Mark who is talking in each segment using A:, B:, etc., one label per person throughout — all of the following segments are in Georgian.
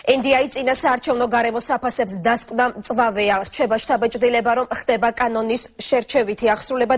A: NDI წინა საარჩევნო გარემოს საფასებს დასკვნა მწვავეა. რჩება შთაბეჭდილება, რომ ხდება კანონის შერჩევითი აღსრულება,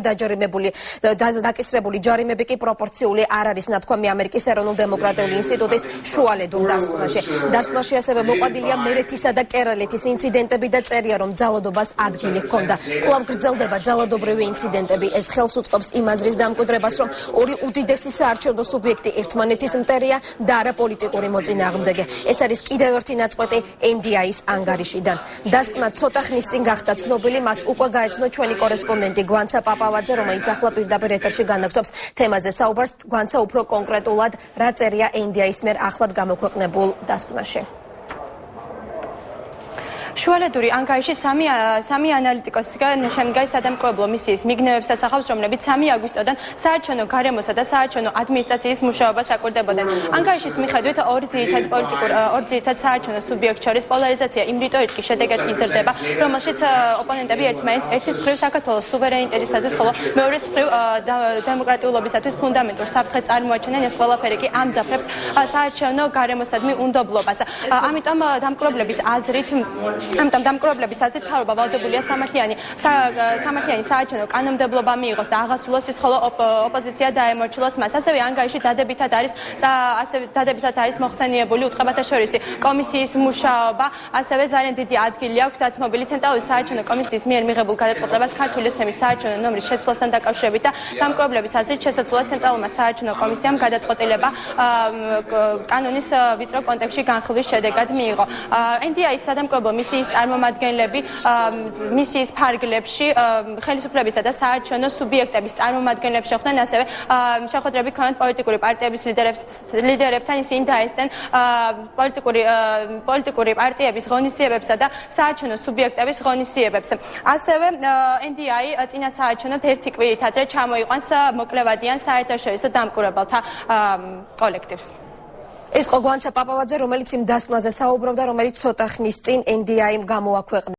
A: დაკისრებული ჯარიმები კი პროპორციული არ არის, ნათქვამი ამერიკის ეროვნულ დემოკრატიული ინსტიტუტის შუალედურ დასკვნაში. დასკვნაში ასევე მოყვანილია მერეთისა და კერალეთის ინციდენტები და წერია, რომ ძალადობას ადგილი ჰქონდა. კვლავ გრძელდება ძალადობრივი ინციდენტები. ეს ხელს უწყობს იმ აზრის დამკვიდრებას, რომ ორი უდიდესი საარჩევნო სუბიექტი ერთმანეთის მტერია და არა პოლიტიკური მოწინააღმდეგე. ეს არის კიდევ ერთი ნაწყვეტი NDI-ის ანგარიშიდან. დასკვნა ცოტა ხნის წინ გახდა ცნობილი, მას უკვე გაეცნო ჩვენი კორესპონდენტი გვანცა პაპავაძე, რომელიც ახლა პირდაპირ ეთერში განაგზობს თემაზე საუბარს. გვანცა უფრო კონკრეტულად რა წერია NDI-ის მიერ ახლად გამოქვეყნებულ დასკვნაში.
B: შუალედური ანგარიში სამი ანალიტიკოსისგან შემდგარი სადამკვირვებლო მისიის მიგნებებს ასახავს, რომლებიც 3 აგვისტოდან საარჩევნო გარემოსა და საარჩევნო ადმინისტრაციის მუშაობას აკვირდებოდნენ. ანგარიშის მიხედვით ორ ძირითად საარჩევნო სუბიექტ შორის პოლარიზაცია იმ რიტორიკის შედეგად იზრდება, რომელშიც ოპონენტები ერთის მხრივ საქართველოს სუვერენიტეტისათვის, ხოლო მეორეს მხრივ დემოკრატიულობისათვის ფუნდამენტურ საფრთხეს წარმოაჩენენ. ეს ყველაფერი კი ამძაფრებს საარჩევნო გარემოსადმი უნდობლობას. ამიტომ დამკვირვებლების აზრით მთავრობა ვალდებულია სამართლიანი საარჩევნო კანონმდებლობა მიიღოს და აღასრულოს ის, ხოლო ოპოზიცია დაემორჩილოს მას. ასევე ანგარიში დადებითად არის მოხსენიებული უწყებათა შორისი კომისიის მუშაობა. ასევე ძალიან დიდი ადგილი აქვს დათმობილი ცენტრალური საარჩევნო კომისიის მიერ მიღებულ გადაწყვეტილებას ქართული სემის საარჩევნო ნომრის შესვლასთან დაკავშირებით და დამკვირვებლების აზრით შესაძლოა ცენტრალურმა საარჩევნო კომისიამ გადაწყვეტილება კანონის ვიწრო კონტექსტში განხილვის შედეგად მიიღო. NDI-ის სადამკვირვებლო მისიის წარმომადგენლები მისიის ფარგლებში ხელისუფლებისა და საარჩევნო სუბიექტების წარმომადგენლებს შეხვდნენ, ასევე შეხვედრები ქონათ პოლიტიკური პარტიების ლიდერებთან. ისინი დაესწრნენ პოლიტიკური პარტიების ღონისძიებებსა და საარჩევნო სუბიექტების ღონისძიებებს. ასევე NDI წინა საარჩევნოდ ერთი კვირით ადრე ჩამოიყვანს მოკლევადიან საერთაშორისო დამკვირვებელთა კოლექტივს.
A: ეს იყო გვანცა პაპავაძე, რომელიც იმ დასკვნაზე საუბრობდა, რომელიც ცოტა ხნის წინ NDI-მ გამოაქვეყნა.